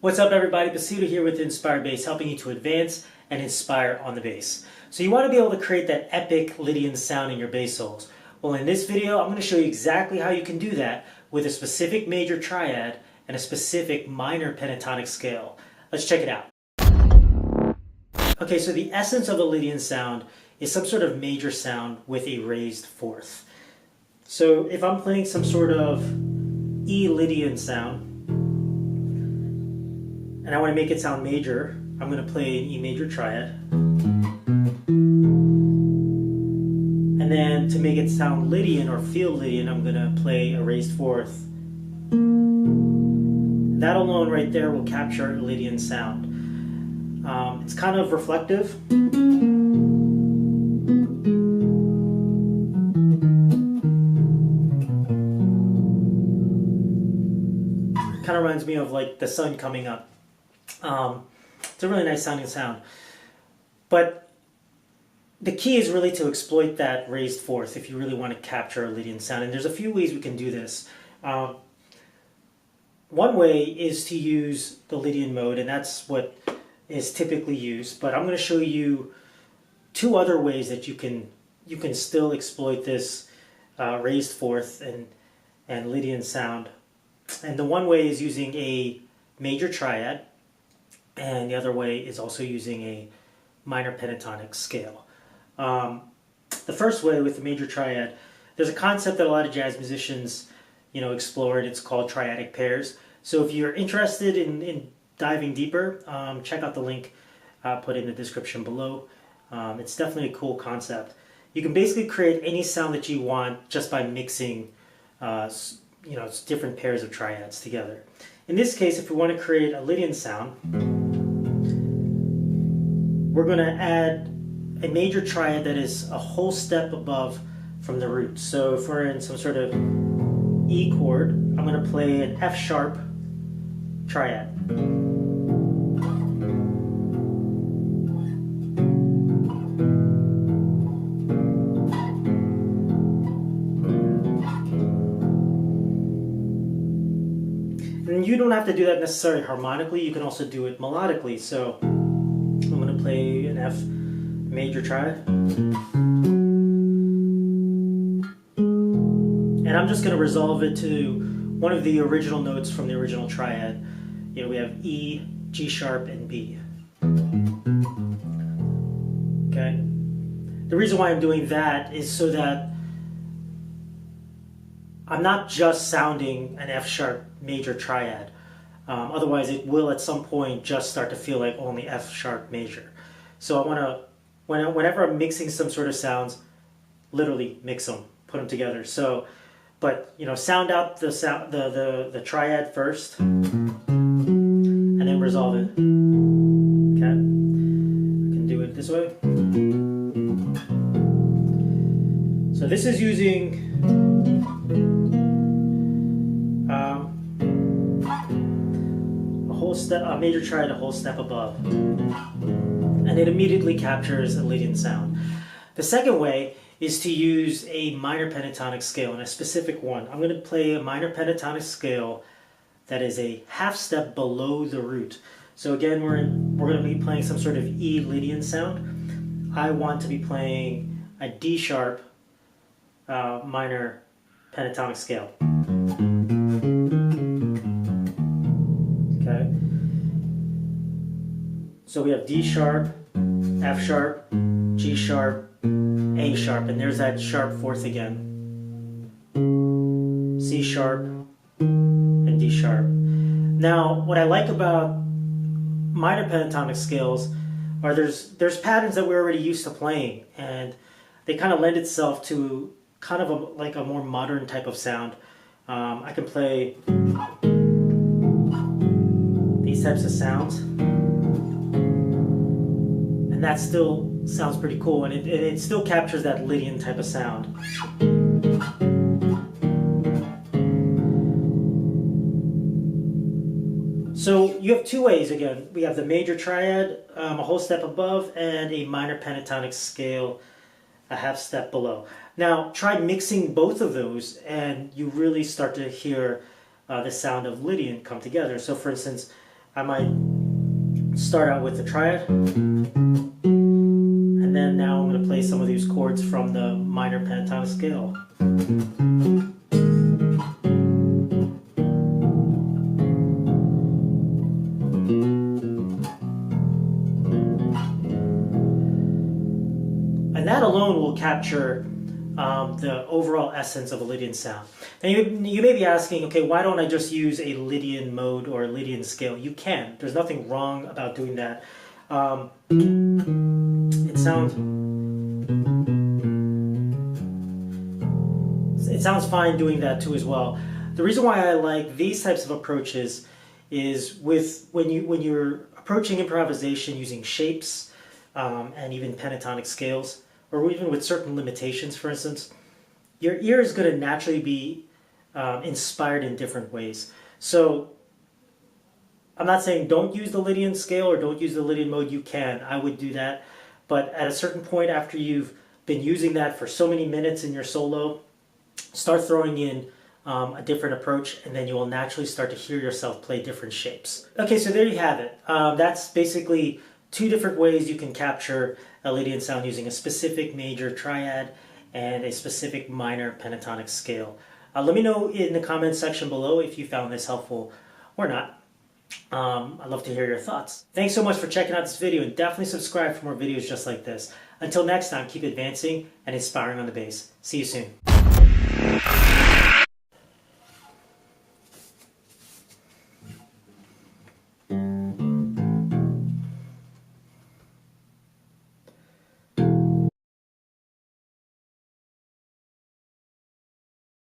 What's up everybody, Basuda here with Inspire Bass, helping you to advance and inspire on the bass. So you want to be able to create that epic Lydian sound in your bass solos. Well, in this video I'm going to show you exactly how you can do that with a specific major triad and a specific minor pentatonic scale. Let's check it out. Okay, so the essence of the Lydian sound is some sort of major sound with a raised fourth. So if I'm playing some sort of E Lydian sound, and I want to make it sound major, I'm going to play an E major triad. And then to make it sound Lydian or feel Lydian, I'm going to play a raised fourth. That alone right there will capture a Lydian sound. It's kind of reflective. Kind of reminds me of like the sun coming up. It's a really nice sounding sound, but the key is really to exploit that raised fourth if you really want to capture a Lydian sound, and there's a few ways we can do this. One way is to use the Lydian mode, and that's what is typically used, but I'm going to show you two other ways that you can still exploit this raised fourth and Lydian sound. And the one way is using a major triad, and the other way is also using a minor pentatonic scale. The first way with the major triad, there's a concept that a lot of jazz musicians explore, and it's called triadic pairs. So if you're interested in diving deeper, check out the link put in the description below. It's definitely a cool concept. You can basically create any sound that you want just by mixing different pairs of triads together. In this case, if we want to create a Lydian sound, we're going to add a major triad that is a whole step above from the root. So if we're in some sort of E chord, I'm going to play an F sharp triad. And you don't have to do that necessarily harmonically, you can also do it melodically. So I'm going to play an F major triad. And I'm just going to resolve it to one of the original notes from the original triad. We have E, G sharp, and B. Okay? The reason why I'm doing that is so that I'm not just sounding an F sharp major triad. Otherwise it will at some point just start to feel like only F sharp major. So I want to, whenever I'm mixing some sort of sounds, literally mix them, put them together. So, but sound out the triad first, and then resolve it. Okay, I can do it this way. So this is using a major triad a whole step above, and it immediately captures a Lydian sound. The second way is to use a minor pentatonic scale, and a specific one. I'm going to play a minor pentatonic scale that is a half step below the root. So again, we're going to be playing some sort of E Lydian sound. I want to be playing a D sharp minor pentatonic scale. Okay. So we have D sharp, F sharp, G sharp, A sharp, and there's that sharp fourth again. C sharp, and D sharp. Now, what I like about minor pentatonic scales are there's patterns that we're already used to playing, and they kind of lend itself to kind of like a more modern type of sound. I can play these types of sounds. And that still sounds pretty cool, and it still captures that Lydian type of sound. So you have two ways again. We have the major triad, a whole step above, and a minor pentatonic scale, a half step below. Now try mixing both of those and you really start to hear the sound of Lydian come together. So for instance, I might start out with the triad, and then now I'm going to play some of these chords from the minor pentatonic scale. And that alone will capture the overall essence of a Lydian sound. Now you may be asking, okay, why don't I just use a Lydian mode or a Lydian scale? You can. There's nothing wrong about doing that. It sounds fine doing that too as well. The reason why I like these types of approaches is when you're approaching improvisation using shapes and even pentatonic scales, or even with certain limitations, for instance, your ear is going to naturally be inspired in different ways. So I'm not saying don't use the Lydian scale or don't use the Lydian mode. You can. I would do that. But at a certain point, after you've been using that for so many minutes in your solo, start throwing in a different approach, and then you will naturally start to hear yourself play different shapes. Okay, so there you have it. That's basically two different ways you can capture a Lydian sound using a specific major triad and a specific minor pentatonic scale. Let me know in the comments section below if you found this helpful or not. I'd love to hear your thoughts. Thanks so much for checking out this video, and definitely subscribe for more videos just like this. Until next time, keep advancing and inspiring on the bass. See you soon.